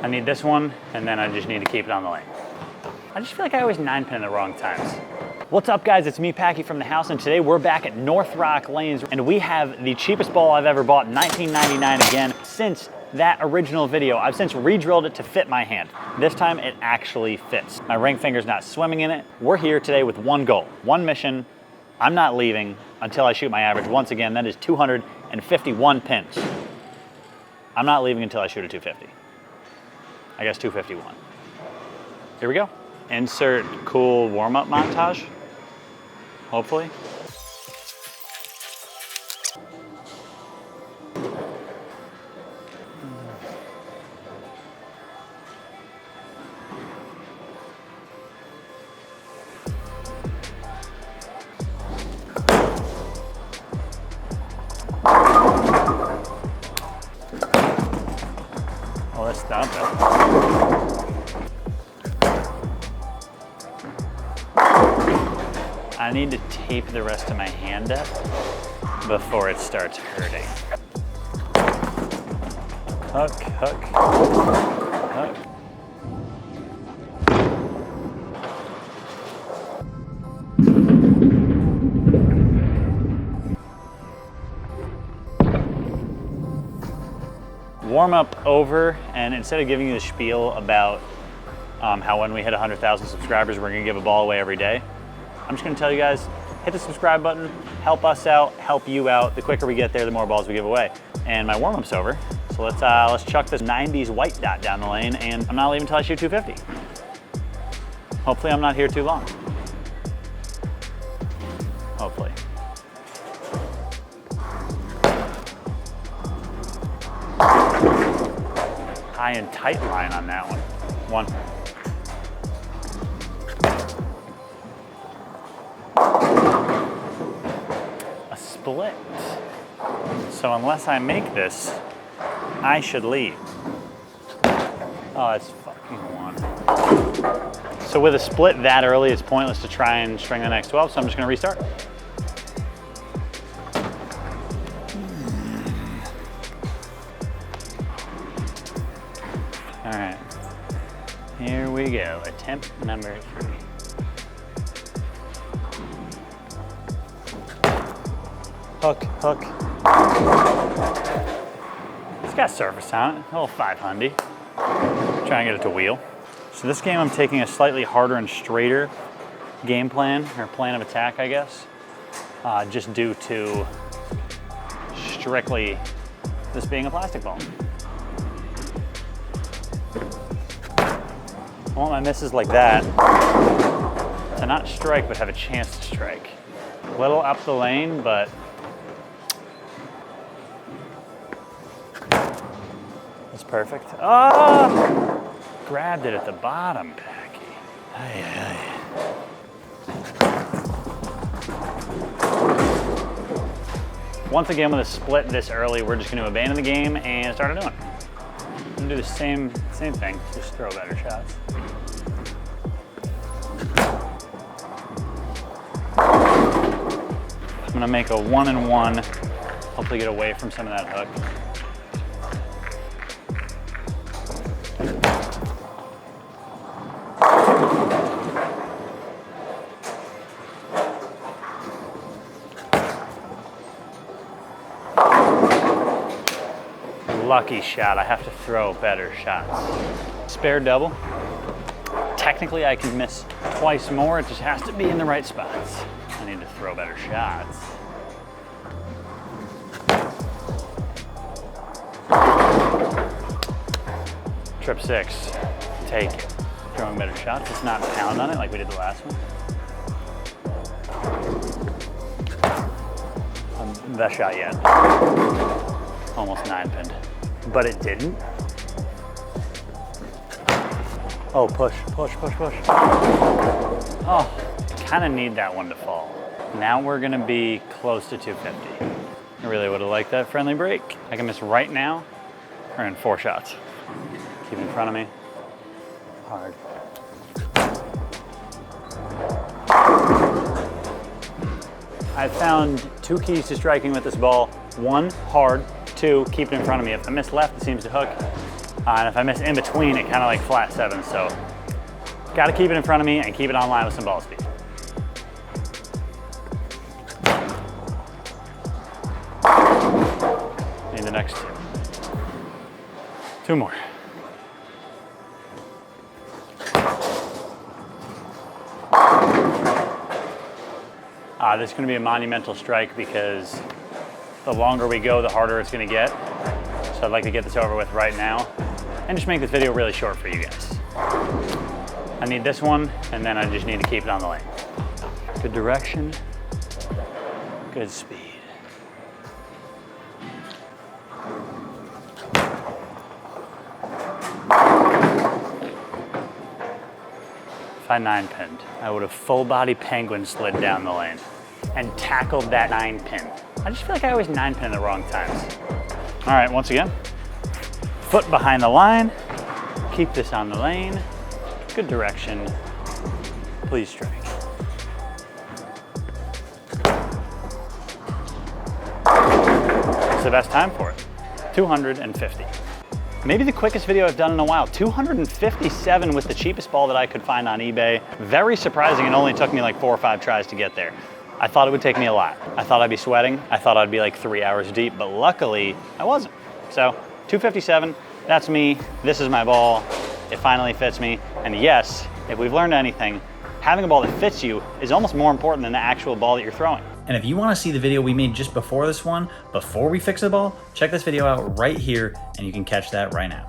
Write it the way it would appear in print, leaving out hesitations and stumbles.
I need this one, and then I just need to keep it on the lane. I just feel like I always 9-pin in the wrong times. What's up, guys? It's me, Packy from the house, and today we're back at North Rock Lanes, and we have the cheapest ball I've ever bought, $19.99 again. Since that original video, I've since re-drilled it to fit my hand. This time it actually fits. My ring finger's not swimming in it. We're here today with one goal, one mission. I'm not leaving until I shoot my average. Once again, that is 251 pins. I'm not leaving until I shoot a 250. I guess 251. Here we go. Insert cool warm-up montage, hopefully. Oh, let's stop it. I need to tape the rest of my hand up before it starts hurting. Hook, hook, hook. Warm up over, and instead of giving you the spiel about how when we hit 100,000 subscribers, we're gonna give a ball away every day, I'm just gonna tell you guys, hit the subscribe button, help us out, help you out. The quicker we get there, the more balls we give away. And my warm-up's over, so let's chuck this 90s white dot down the lane, and I'm not leaving until I shoot 250. Hopefully I'm not here too long. Hopefully. High and tight line on that one. A split. So unless I make this, I should leave. Oh, that's fucking one. So with a split that early, it's pointless to try and string the next 12, so I'm just gonna restart. All right, here we go, attempt number 3. Hook, hook. It's got surface on it, a little 500. Try and get it to wheel. So this game I'm taking a slightly harder and straighter game plan, or plan of attack, I guess, just due to strictly this being a plastic ball. I want my misses like that to not strike, but have a chance to strike. A little up the lane, but that's perfect. Oh! Grabbed it at the bottom, Packy. Aye, aye. Once again, with a split this early, we're just going to abandon the game and start a new one. I'm gonna do the same thing, just throw better shots. I'm gonna make a 1-and-1, hopefully get away from some of that hook. Lucky shot, I have to throw better shots. Spare double. Technically I can miss twice more, it just has to be in the right spots. I need to throw better shots. Trip 6, take it. Throwing better shots, let's not pound on it like we did the last one. Best shot yet. Almost 9-pinned. But it didn't. Oh, push, push, push, push. Oh, kind of need that one to fall. Now we're gonna be close to 250. I really would have liked that friendly break. I can miss right now, or in 4 shots. Keep in front of me. Hard. I found 2 keys to striking with this ball. 1, hard. 2, keep it in front of me. If I miss left, it seems to hook. And if I miss in between, it kind of like flat sevens. So got to keep it in front of me and keep it on line with some ball speed. Need the next two. Two more. This is going to be a monumental strike because the longer we go, the harder it's going to get. So I'd like to get this over with right now and just make this video really short for you guys. I need this one, and then I just need to keep it on the lane. Good direction, good speed. If I 9-pinned, I would have full body penguin slid down the lane and tackled that 9-pin. I just feel like I always 9-pin in the wrong times. All right, once again, foot behind the line, keep this on the lane, good direction, please strike. It's the best time for it, 250. Maybe the quickest video I've done in a while, 257 with the cheapest ball that I could find on eBay. Very surprising, it only took me like 4 or 5 tries to get there. I thought it would take me a lot. I thought I'd be sweating. I thought I'd be like 3 hours deep, but luckily I wasn't. So 257, that's me. This is my ball. It finally fits me. And yes, if we've learned anything, having a ball that fits you is almost more important than the actual ball that you're throwing. And if you want to see the video we made just before this one, before we fix the ball, check this video out right here and you can catch that right now.